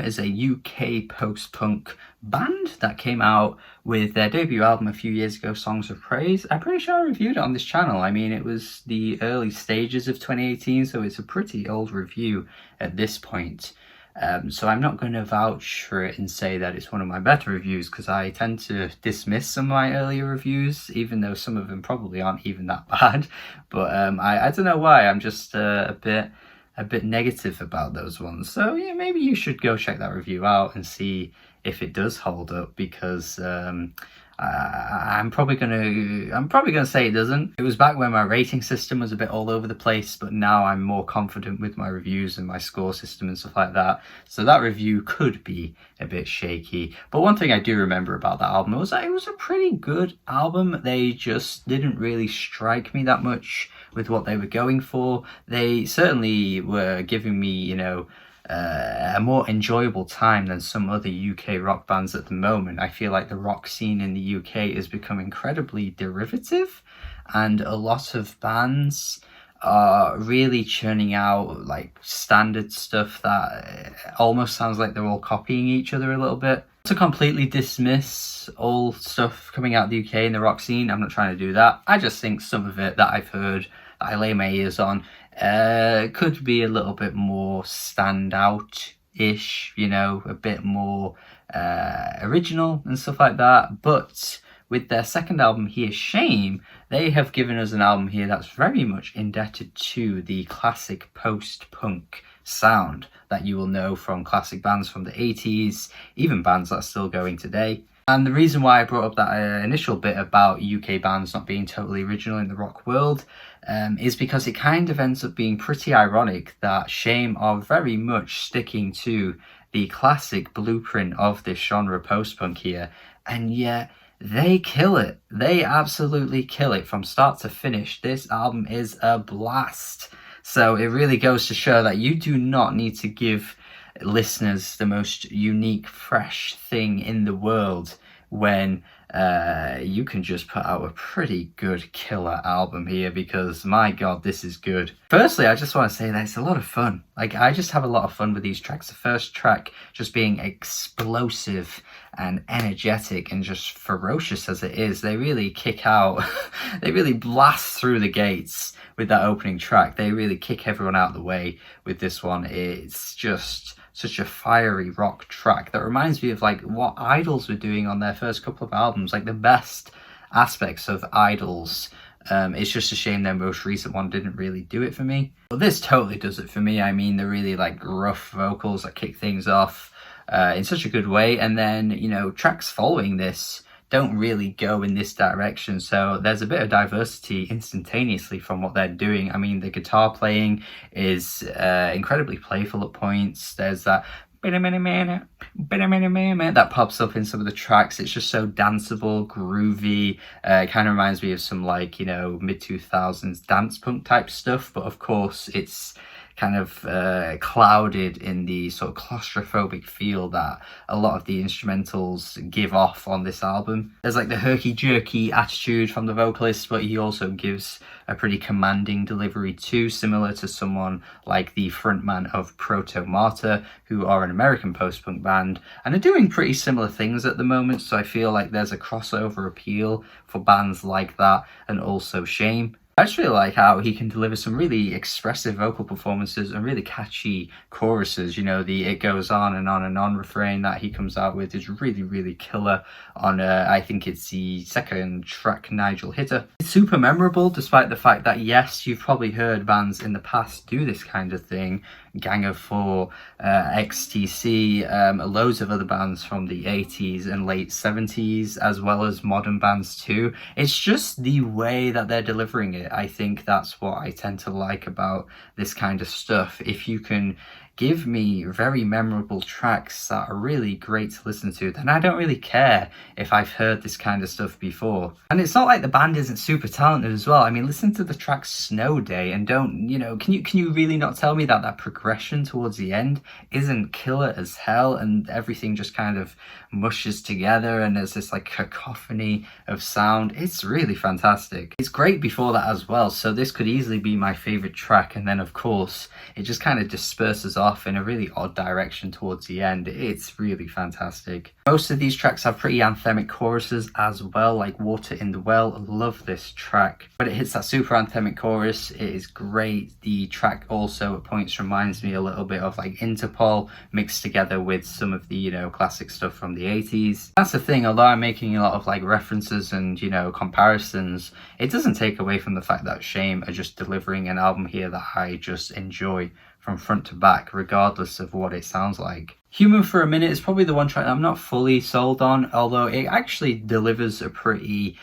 is a UK post-punk band that came out with their debut album a few years ago, Songs of Praise. I'm pretty sure I reviewed it on this channel. I mean, it was the early stages of 2018, so it's a pretty old review at this point. So I'm not going to vouch for it and say that it's one of my better reviews, because I tend to dismiss some of my earlier reviews, even though some of them probably aren't even that bad. But I don't know why, I'm just a bit negative about those ones. So yeah, maybe you should go check that review out and see if it does hold up, because I'm probably gonna say it doesn't. It was back when my rating system was a bit all over the place, but now I'm more confident with my reviews and my score system and stuff like that. So that review could be a bit shaky. But one thing I do remember about that album was that it was a pretty good album. They just didn't really strike me that much with what they were going for. They certainly were giving me, you know, a more enjoyable time than some other UK rock bands at the moment. I feel like the rock scene in the UK has become incredibly derivative, and a lot of bands are really churning out like standard stuff that almost sounds like they're all copying each other a little bit. To completely dismiss all stuff coming out of the UK in the rock scene, I'm not trying to do that. I just think some of it that I've heard, that I lay my ears on, could be a little bit more standout-ish, you know, a bit more original and stuff like that. But with their second album here, Shame, they have given us an album here that's very much indebted to the classic post-punk sound that you will know from classic bands from the 80s, even bands that are still going today. And the reason why I brought up that initial bit about UK bands not being totally original in the rock world is because it kind of ends up being pretty ironic that Shame are very much sticking to the classic blueprint of this genre post-punk here, and yet they kill it. They absolutely kill it from start to finish. This album is a blast. So it really goes to show that you do not need to give listeners the most unique, fresh thing in the world when you can just put out a pretty good killer album here, because my god, this is good. Firstly, I just want to say that it's a lot of fun. Like, I just have a lot of fun with these tracks. The first track just being explosive and energetic and just ferocious as it is. They really kick out, they really blast through the gates with that opening track. They really kick everyone out of the way with this one. It's just such a fiery rock track that reminds me of like what Idols were doing on their first couple of albums, like the best aspects of Idols. It's just a shame their most recent one didn't really do it for me. But this totally does it for me. I mean, the really like rough vocals that kick things off in such a good way. And then, you know, tracks following this don't really go in this direction, so there's a bit of diversity instantaneously from what they're doing. I mean, the guitar playing is incredibly playful at points. There's that that pops up in some of the tracks. It's just so danceable, groovy. It kind of reminds me of some, like, you know, mid-2000s dance punk type stuff, but of course it's kind of clouded in the sort of claustrophobic feel that a lot of the instrumentals give off on this album. There's like the herky-jerky attitude from the vocalist, but he also gives a pretty commanding delivery too, similar to someone like the frontman of Proto Martyr, who are an American post-punk band and are doing pretty similar things at the moment. So I feel like there's a crossover appeal for bands like that, and also Shame. I just really like how he can deliver some really expressive vocal performances and really catchy choruses. You know, the "it goes on and on and on" refrain that he comes out with is really, really killer on, I think it's the second track, Nigel Hitter. It's super memorable, despite the fact that, yes, you've probably heard bands in the past do this kind of thing. Gang of Four, XTC, loads of other bands from the 80s and late 70s, as well as modern bands too. It's just the way that they're delivering it. I think that's what I tend to like about this kind of stuff. If you can give me very memorable tracks that are really great to listen to, then I don't really care if I've heard this kind of stuff before. And it's not like the band isn't super talented as well. I mean, listen to the track Snow Day and don't, you know, can you really not tell me that that progression towards the end isn't killer as hell, and everything just kind of mushes together and there's this like cacophony of sound. It's really fantastic. It's great before that as well, so this could easily be my favorite track, and then of course it just kind of disperses off off in a really odd direction towards the end. It's really fantastic. Most of these tracks have pretty anthemic choruses as well, like Water in the Well. I love this track. When it hits that super anthemic chorus, it is great. The track also at points reminds me a little bit of like Interpol mixed together with some of the, you know, classic stuff from the 80s. That's the thing, although I'm making a lot of like references and, you know, comparisons, it doesn't take away from the fact that Shame are just delivering an album here that I just enjoy from front to back, regardless of what it sounds like. Human for a Minute is probably the one track I'm not fully sold on, although it actually delivers a pretty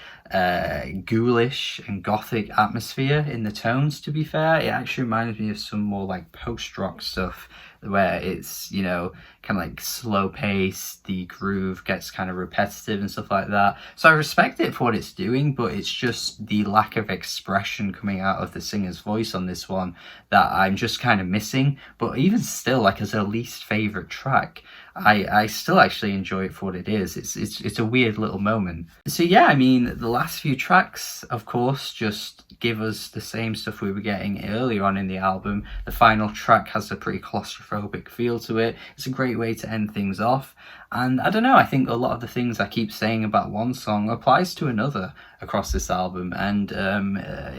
ghoulish and gothic atmosphere in the tones, to be fair. It actually reminds me of some more like post-rock stuff where it's, you know, kind of like slow paced, the groove gets kind of repetitive and stuff like that. So I respect it for what it's doing, but it's just the lack of expression coming out of the singer's voice on this one that I'm just kind of missing. But even still, like as a least favorite track, I still actually enjoy it for what it is. It's a weird little moment. So yeah, I mean, the last few tracks, of course, just give us the same stuff we were getting earlier on in the album. The final track has a pretty claustrophobic feel to it. It's a great way to end things off. And I don't know, I think a lot of the things I keep saying about one song applies to another across this album. And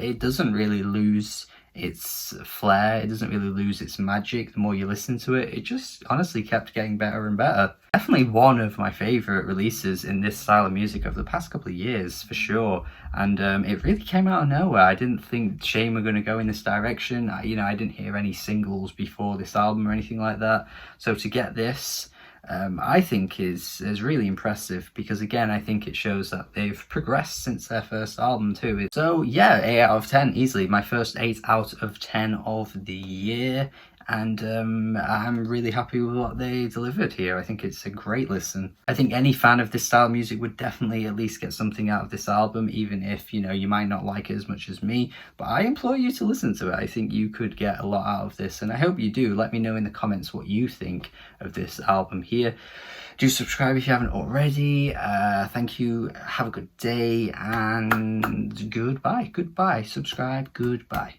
it doesn't really lose its flair, it doesn't really lose its magic. The more you listen to it, it just honestly kept getting better and better. Definitely one of my favourite releases in this style of music over the past couple of years, for sure. And it really came out of nowhere. I didn't think Shame were going to go in this direction. I didn't hear any singles before this album or anything like that. So to get this, I think is really impressive, because again, I think it shows that they've progressed since their first album too. So yeah, 8 out of 10 easily, my first 8 out of 10 of the year. And I'm really happy with what they delivered here. I think it's a great listen. I think any fan of this style of music would definitely at least get something out of this album, even if, you know, you might not like it as much as me. But I implore you to listen to it. I think you could get a lot out of this, and I hope you do. Let me know in the comments what you think of this album here. Do subscribe if you haven't already. Thank you. Have a good day, and goodbye. Subscribe. Goodbye.